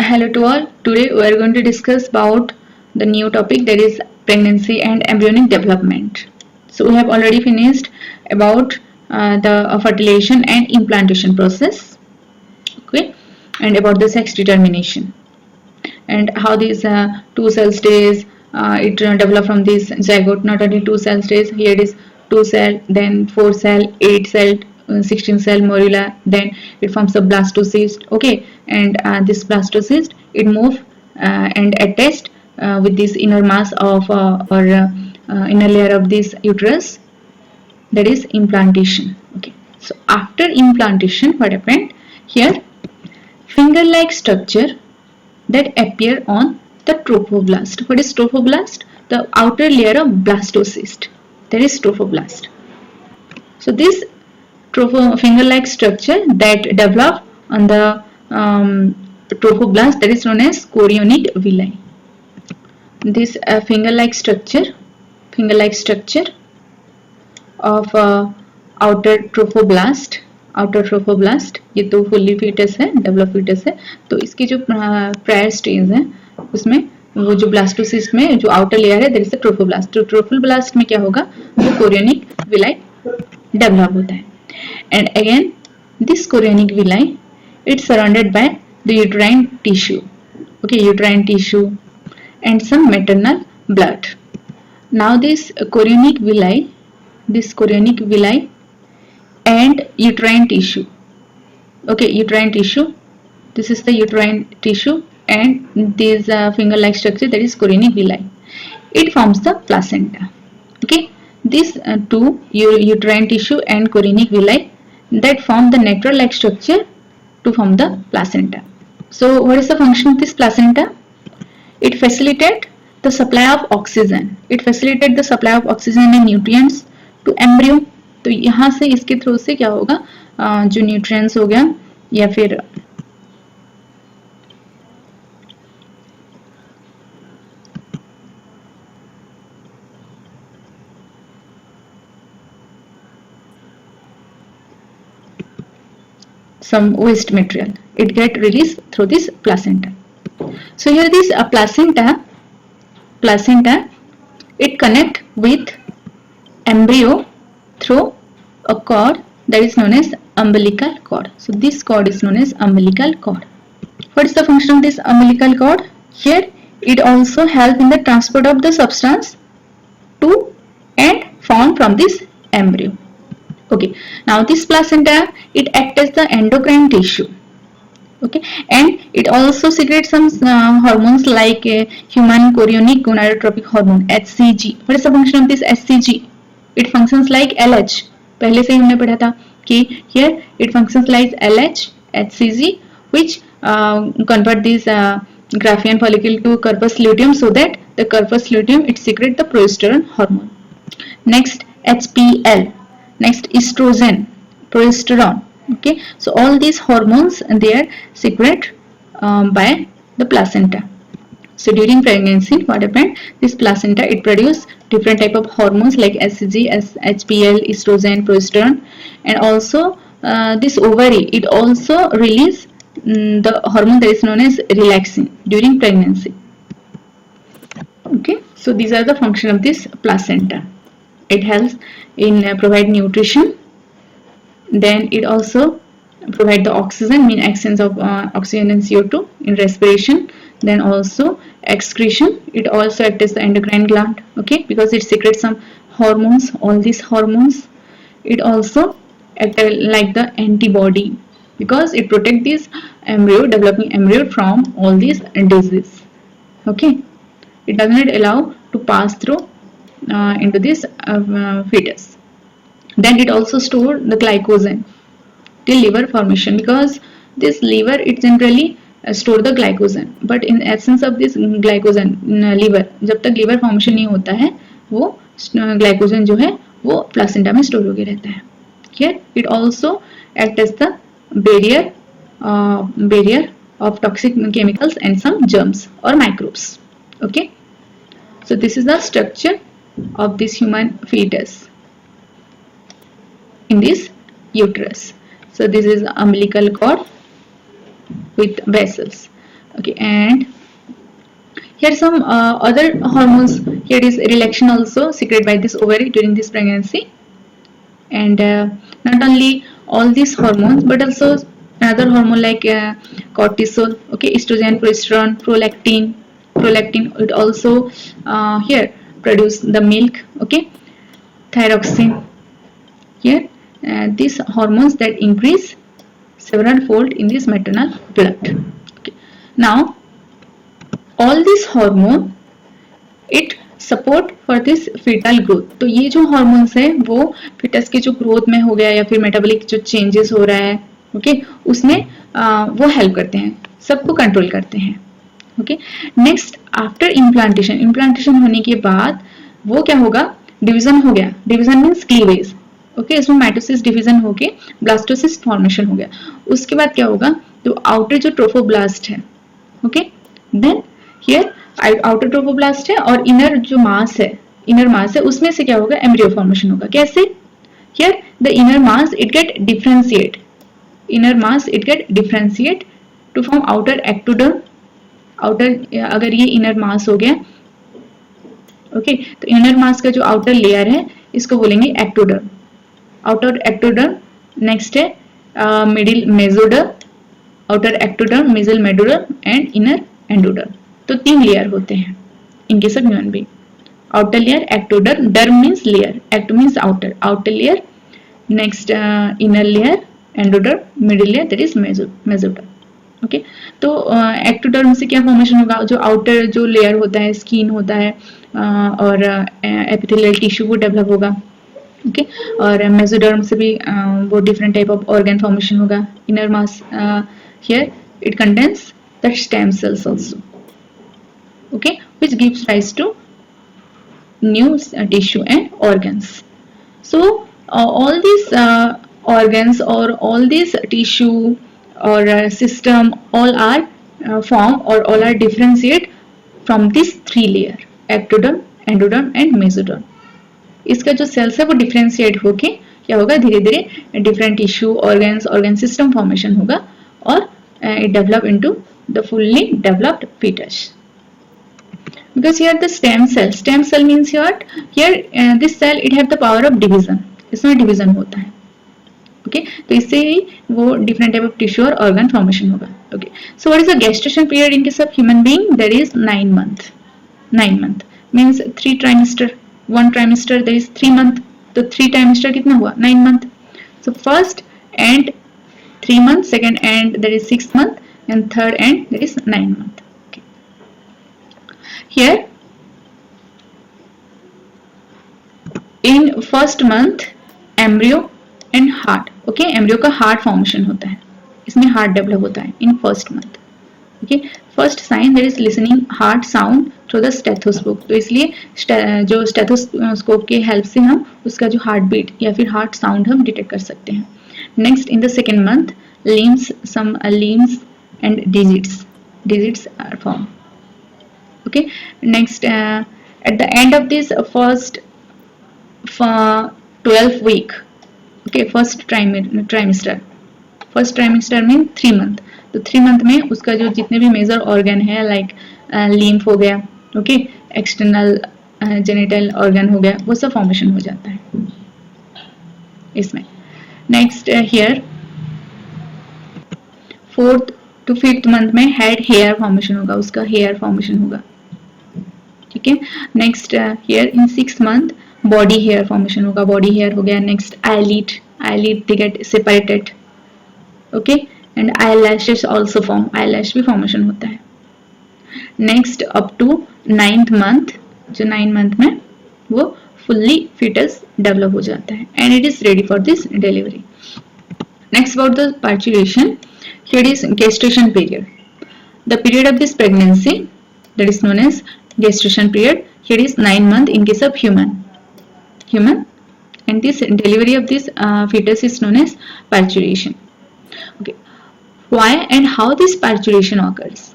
Hello to all. Today we are going to discuss about the new topic, that is pregnancy and embryonic development. So we have already finished about the fertilization and implantation process, okay, and about the sex determination and how these two cell stages develop from this zygote. Not only two cell stages, here it is 2 cell, then 4 cell, 8 cell, 16 cell morula, then it forms a blastocyst, okay, and this blastocyst it move and attached with this inner mass of inner layer of this uterus, that is implantation. Okay, so after implantation, what happened here? Finger like structure that appear on the trophoblast. What is trophoblast? The outer layer of blastocyst, that is trophoblast. So this finger-like structure that develop on the trophoblast, that is known as chorionic villi. This finger-like structure of outer trophoblast, ये तो fully foetus है, develop foetus है, तो इसकी जो prior stage है उसमें वो जो ब्लास्टोसिस्ट में जो आउटर लेयर है दैट इज द ट्रोफोब्लास्ट. तो ट्रोफोब्लास्ट में क्या होगा, वो कोरियोनिक विलाई डेवलप होता है. And again this chorionic villi it's surrounded by the uterine tissue, okay, uterine tissue and some maternal blood. Now this chorionic villi and uterine tissue, okay, uterine tissue, this is the uterine tissue and this finger-like structure, that is chorionic villi, it forms the placenta. Okay, these two uterine tissue and chorionic villi that form the nectar-like structure to form the placenta. So what is the function of this placenta? It facilitates the supply of oxygen. It facilitates the supply of oxygen and nutrients to embryo. तो यहाँ से इसके through से क्या होगा, जो nutrients हो गया या फिर some waste material, it get released through this placenta. So here this placenta it connect with embryo through a cord that is known as umbilical cord. So this cord is known as umbilical cord. What is the function of this umbilical cord? Here it also helps in the transport of the substance to and formed from this embryo. Okay, now this placenta it acts as the endocrine tissue, okay, and it also secretes some hormones like human chorionic gonadotrophic hormone HCG. What is the function of this HCG? It functions like LH. पहले से ही हमने पढ़ा था कि here it functions like LH, HCG, which convert this Graafian follicle to corpus luteum, so that the corpus luteum it secrete the progesterone hormone. Next HPL, next estrogen, progesterone. Okay, so all these hormones they are secreted by the placenta. So during pregnancy, what happened? This placenta it produce different type of hormones like HCG, HPL, estrogen, progesterone, and also this ovary it also release the hormone that is known as relaxin during pregnancy. Okay, so these are the function of this placenta. It helps in provide nutrition. Then it also provide the oxygen, mean exchange of oxygen and CO2 in respiration. Then also excretion, it also acts as the endocrine gland, okay, because it secretes some hormones, all these hormones. It also acts like the antibody because it protects this embryo, developing embryo from all these diseases. Okay, it does not allow to pass through into this fetus. Then it also stores the glycogen till liver formation, because this liver it generally store the glycogen, but in absence of this glycogen liver, जब तक liver formation नहीं होता है वो glycogen जो है वो placenta में store होके रहता है. Here it also acts as the barrier of toxic chemicals and some germs or microbes. Okay, so this is the structure of this human fetus in this uterus. So this is umbilical cord with vessels. Okay, and here some other hormones. Here is relaxin also secreted by this ovary during this pregnancy, and not only all these hormones but also another hormone like cortisol, okay, estrogen, progesterone, prolactin it also here produce the milk, okay, thyroxine here, these hormones that increase several fold in this maternal blood. Okay. Now all this hormone it support for this foetal growth. तो ये जो hormones है वो foetus के जो growth में हो गया या फिर मेटाबॉलिक जो चेंजेस हो रहा है, ओके, उसमें वो हेल्प करते हैं, सबको कंट्रोल करते हैं. Okay, next after implantation, implantation होने के बाद वो क्या होगा, डिवीजन हो गया. Division means cleavage. ओके, इसमें माइटोसिस डिवीजन होके ब्लास्टोसिस्ट फॉर्मेशन हो गया. उसके बाद क्या होगा, तो आउटर जो ट्रोफोब्लास्ट है, okay, then here outer trophoblast है और इनर जो मास है, इनर मास है उसमें से क्या होगा, एम्ब्रियो फॉर्मेशन होगा. कैसे, here the inner mass it get differentiate, inner mass it get differentiate to form outer ectoderm. Outer अगर ये इनर मास हो गया, ओके, तो इनर मास का जो आउटर लेयर है इसको बोलेंगे एक्टोडर्म, आउटर एक्टोडर्म. नेक्स्ट है middle mesoderm, outer ectoderm, middle mesoderm and inner endoderm. तो 3 लेयर होते हैं in case of human being. Outer layer ectoderm, derm means layer, ecto means outer, outer layer, next inner layer endoderm, middle layer that is mesoderm. Okay, तो ectoderm से क्या formation होगा, जो outer जो layer होता है, स्किन होता है और एपिथेलियल टिश्यू वो डेवलप होगा. ओके, और मेसोडर्म से भी वो different type of organ formation होगा. Inner mass here it contains the stem cells also, okay, which gives rise to new tissue and organs. So all these organs or all these tissue or system all are formed or all are differentiate from this 3 layer, ectoderm, endoderm and mesoderm. इसका जो sales है वो differentiate होके क्या होगा, धीरे धीरे different tissue, organs, organ system formation होगा और it develop into the fully developed fetus. Because here the stem cell means here this cell it have the power of division, इसमें डिवीजन होता है. ओके, तो इससे ही वो डिफरेंट टाइप ऑफ टिश्यू और organ formation होगा. Okay, so what is the gestation period in case of human being, that is 9 month. 9 month means 3 trimester, 1 trimester that is 3 month. तो 3 trimester कितना हुआ, 9 month. So first and 3 month, second and that is 6 month and third and that is 9 month. Here in first month embryo and heart, okay, embryo का heart formation होता है, इसमें heart develop होता है in first month. okay, first sign there is listening heart sound through the stethoscope. तो इसलिए जो stethoscope के help से हम उसका जो heart beat या फिर heart sound हम detect कर सकते हैं. Next in the second month limbs, some limbs and digits are formed. Okay, next at the end of this first 12th week, okay, first trimester, first trimester mean 3 month. तो 3 month में उसका जो जितने भी major organ है like lymph हो गया, okay, external genital organ हो गया, वो सब फॉर्मेशन हो जाता है इसमें. Next here 4th to 5th month में हेड हेयर फॉर्मेशन होगा, उसका हेयर फॉर्मेशन होगा. ठीक है, next here in 6th month body hair formation होगा, बॉडी हेयर हो गया. Next eyelid they get separated, okay, and eyelashes also form, eyelash भी फॉर्मेशन होता है. Next up to 9th month, जो 9 मंथ में वो फुल्ली फिटस डेवलप हो जाता है and it is ready for this delivery. Next about the parturition, here is gestation period. The period of this pregnancy that is known as gestation period. Here is 9 month in case of human, and this delivery of this fetus is known as parturition. Okay, why and how this parturition occurs?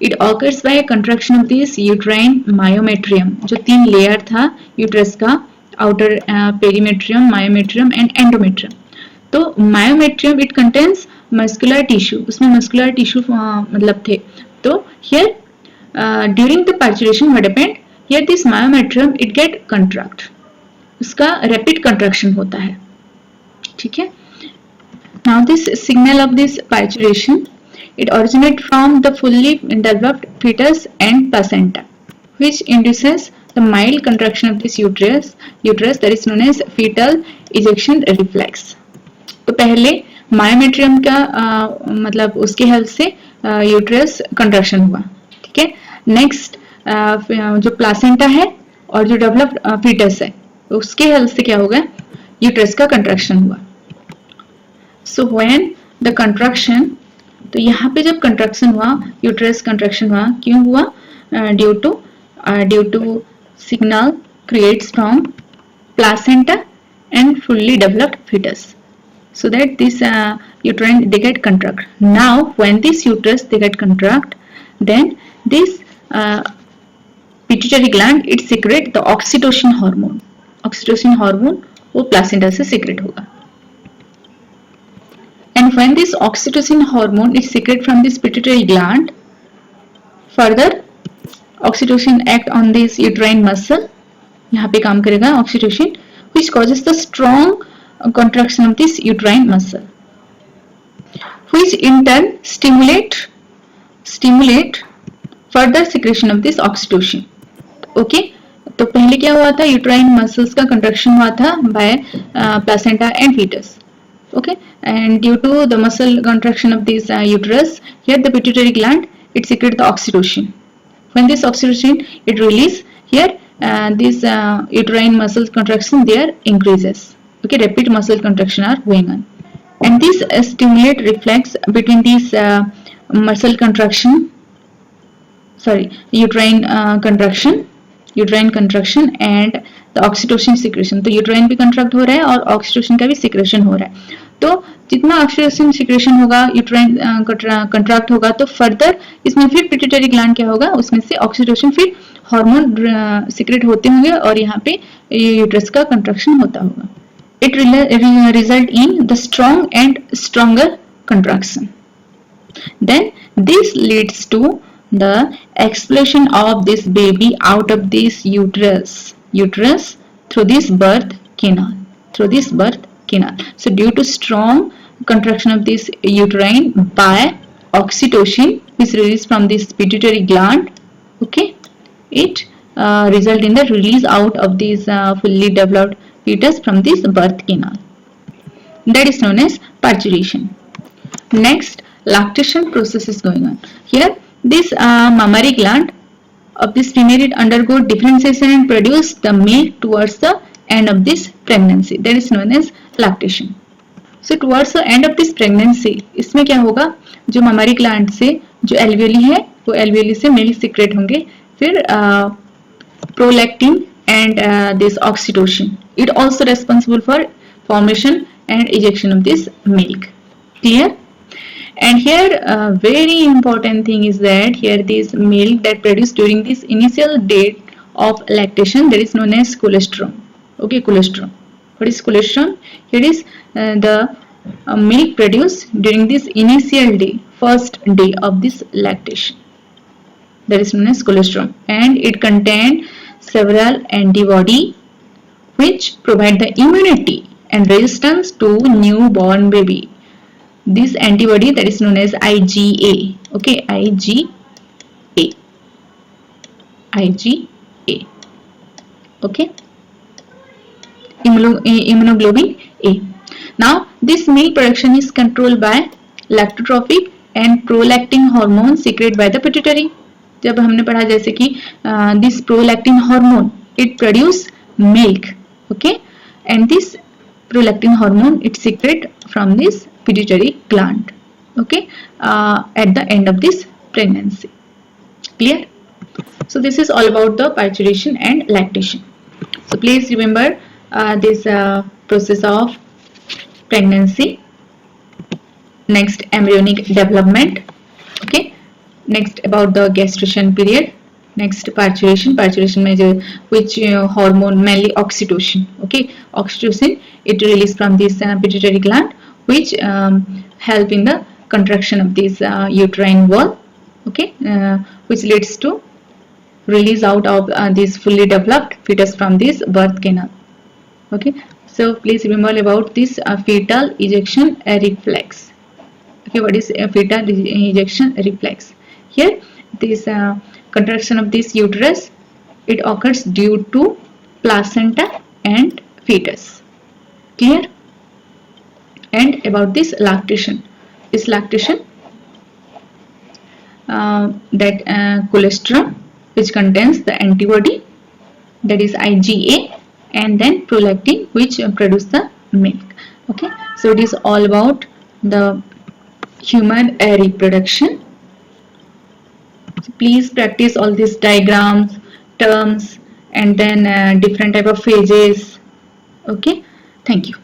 It occurs by a contraction of this uterine myometrium. जो 3 layer था uterus का, outer perimetrium, myometrium and endometrium. तो myometrium it contains muscular tissue, उसमें muscular tissue मतलब थे. तो here during the parturition what happened, here this myometrium it get contract, उसका rapid contraction होता है. ठीक है. Now this signal of this parturition it originates from the fully developed fetus and placenta, which induces the mild contraction of this uterus that is known as fetal ejection reflex. तो पहले myometrium का मतलब उसके help से uterus contraction हुआ. ठीक है. Next जो प्लासेंटा है और जो डेवलप्ड फीटस है उसके हेल्प से क्या होगा, यूट्रस का कंट्रैक्शन हुआ. सो व्हेन द कंट्रैक्शन, तो यहाँ पे जब कंट्रैक्शन हुआ, यूट्रस कंट्रैक्शन हुआ, क्यों हुआ? Due to signal creates from placenta and fully developed fetus, so that this uterine they get contract. Now when this uterus they get contract, then this pituitary gland it secrete the oxytocin hormone. Oxytocin hormone वो placenta से secrete होगा. And when this oxytocin hormone is secreted from this pituitary gland, further oxytocin act on this uterine muscle, यहाँ पे काम करेगा oxytocin, which causes the strong contraction of this uterine muscle, which in turn stimulate further secretion of this oxytocin. Okay, तो पहले क्या हुआ था, uterine muscles का contraction हुआ था by placenta and fetus. Okay, and due to the muscle contraction of this uterus, here the pituitary gland it secretes the oxytocin. When this oxytocin it release, here this uterine muscle contraction there increases. Okay, rapid muscle contraction are going on, and this stimulate reflex between this muscle contraction, uterine contraction and the oxytocin secretion. तो uterine भी contract हो रहा है और oxytocin का भी secretion हो रहा है. तो जितना oxytocin secretion होगा, uterine contract होगा, तो further इसमें फिर pituitary gland क्या होगा, उसमें से oxytocin फिर हार्मोन secrete होते होंगे और यहाँ पे uterus का contraction होता होगा. It result in the strong and stronger contraction. Then this leads to the expulsion of this baby out of this uterus through this birth canal. So due to strong contraction of this uterine by oxytocin which released from this pituitary gland, okay, it result in the release out of this fully developed fetus from this birth canal. That is known as parturition. Next, lactation process is going on. Here, this mammary gland of this female it undergo differentiation and produce the milk towards the end of this pregnancy. That is known as lactation. So towards the end of this pregnancy, इसमें क्या होगा, जो mammary gland से जो alveoli है, वो alveoli से milk secrete होंगे, फिर prolactin and this oxytocin. It also responsible for formation and ejection of this milk. Clear? And here very important thing is that here this milk that produced during this initial date of lactation, that is known as colostrum. Okay, colostrum. What is colostrum? Here is the milk produced during this initial day, first day of this lactation. That is known as colostrum, and it contains several antibody which provide the immunity and resistance to newborn baby. This antibody that is known as IgA. Okay, IgA. Okay, immunoglobulin A. Now this milk production is controlled by lactotropic and prolactin hormone secreted by the pituitary. जब हमने पढ़ा जैसे कि this prolactin hormone it produce milk, okay, and this prolactin hormone it secrete from this pituitary gland, okay, at the end of this pregnancy. Clear? So this is all about the parturition and lactation. So please remember this process of pregnancy. Next, embryonic development. Okay. Next, about the gestation period. Next, parturition में जो which hormone, mainly oxytocin. Okay, oxytocin it released from this pituitary gland which help in the contraction of this uterine wall, okay, which leads to release out of this fully developed fetus from this birth canal. Okay, so please remember about this fetal ejection reflex. Okay, what is a fetal ejection reflex? Here, this contraction of this uterus, it occurs due to placenta and fetus. Clear? And about this lactation, that colostrum, which contains the antibody, that is IgA, and then prolactin, which produce the milk. Okay, so it is all about the human reproduction. So please practice all these diagrams, terms, and then different type of phases. Okay, thank you.